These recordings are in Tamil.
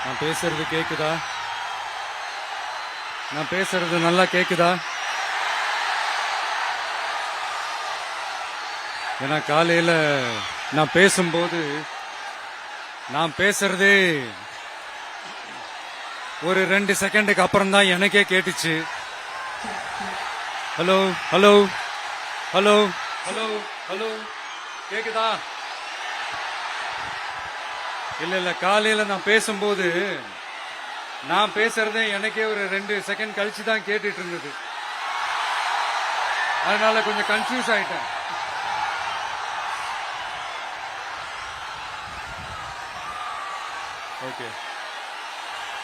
நான் பேசுறது கேக்குதா? நான் பேசுறது நல்லா கேக்குதா? ஏன்னா காலையில நான் பேசும்போது நான் பேசுறதே ஒரு 2 செகண்டுக்கு அப்புறம் தான் எனக்கே கேட்டுச்சு. Hello hello hello hello hello கேக்குதா? இல்ல இல்ல, காலையில நான் பேசும்போது நான் பேசுறதே எனக்கே ஒரு 2 செகண்ட் கழிச்சு தான் கேட்டுட்டு இருந்தது. அதனால கொஞ்சம் கன்ஃபியூஸ் ஆயிட்டேன். ஓகே,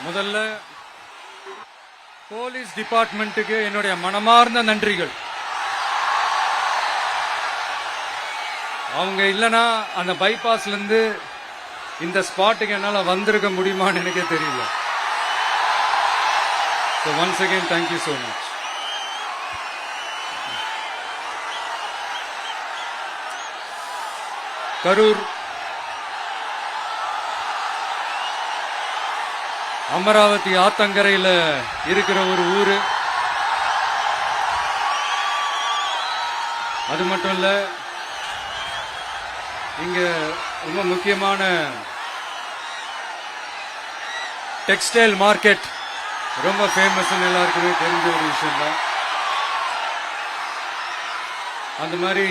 முதல்ல போலீஸ் டிபார்ட்மெண்ட்டுக்கு என்னுடைய மனமார்ந்த நன்றிகள். அவங்க இல்லனா அந்த பைபாஸ்ல இருந்து இந்த ஸ்பாட்டுக்கு என்னால வந்திருக்க முடியுமான்னு எனக்கே தெரியல. So once again, thank you so much. Karur Amaravathi ஆத்தங்கரையில் இருக்கிற ஒரு ஊரு. அது மட்டும் இல்ல, இங்க ரொம்ப முக்கியமான டெக்ஸ்டைல் மார்க்கெட் ரொம்ப ஃபேமஸ், எல்லாருக்குமே தெரிஞ்ச ஒரு விஷயம் தான். அந்த மாதிரி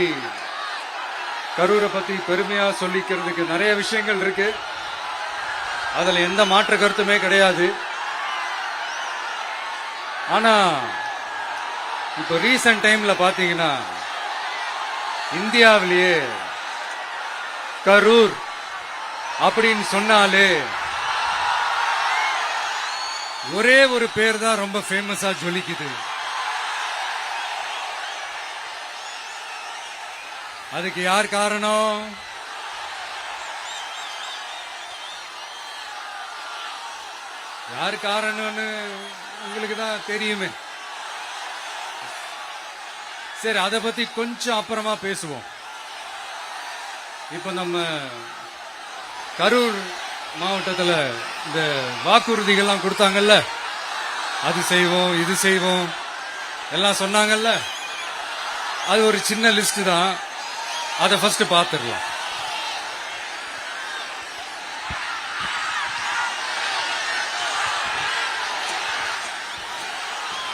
கரூரை பத்தி பெருமையா சொல்லிக்கிறதுக்கு நிறைய விஷயங்கள் இருக்கு. அதுல எந்த மாற்று கருத்துமே கிடையாது. ஆனா இப்ப ரீசன்ட் டைம்ல பாத்தீங்கன்னா இந்தியாவிலேயே கரூர் அப்படின்னு சொன்னாலே ஒரே ஒரு பேர் தான் ரொம்ப ஃபேமஸா ஜொலிக்குது. அதுக்கு யார் காரணம்? யார் காரணம்னு உங்களுக்கு தான் தெரியுமே. சரி, அதை பத்தி கொஞ்சம் அப்புறமா பேசுவோம். இப்ப நம்ம கரூர் மாவட்டத்தில் இந்த வாக்குறுதிகள்லாம் கொடுத்தாங்கல்ல, அது செய்வோம் இது செய்வோம் எல்லாம் சொன்னாங்கல்ல, அது ஒரு சின்ன லிஸ்ட் தான். அதை ஃபர்ஸ்ட் பார்த்துடலாம்.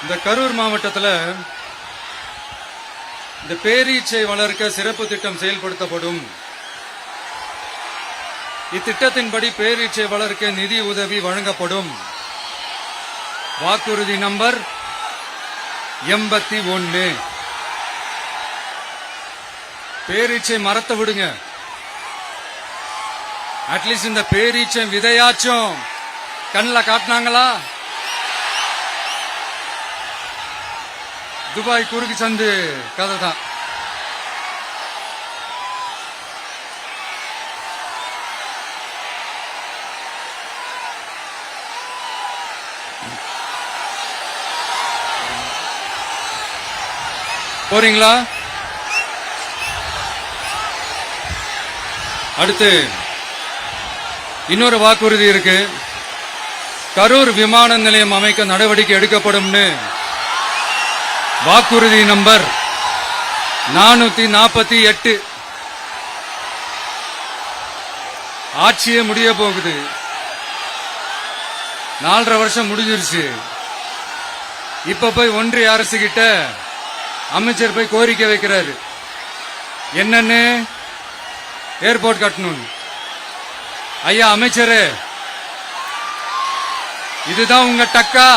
இந்த கரூர் மாவட்டத்தில் இந்த பேரீச்சை வளர்க்க சிறப்பு திட்டம் செயல்படுத்தப்படும். இத்திட்டத்தின்படி பேரீச்சை வளர்க்க நிதி உதவி வழங்கப்படும். வாக்குறுதி நம்பர் 81. பேரீச்சை மரத்தை விடுங்க, அட்லீஸ்ட் இந்த பேரீச்சை விதையாச்சும் கண்ணில் காட்டினாங்களா? துபாய் குறுக்கு சந்து கதை தான். போறீங்களா? அடுத்து இன்னொரு வாக்குறுதி இருக்கு. கரூர் விமான நிலையம் அமைக்க நடவடிக்கை எடுக்கப்படும்னு வாக்குறுதி நம்பர் 448. ஆட்சியே முடிய போகுது. 4.5 வருஷம் முடிஞ்சிருச்சு. இப்ப போய் ஒன்றிய அரசு கிட்ட அமைச்சர் போய் கோரிக்கை வைக்கிறாரு. என்னன்னு? ஏர்போர்ட் கட்டணும். ஐயா அமைச்சரே, இதுதான் உங்க டக்கா?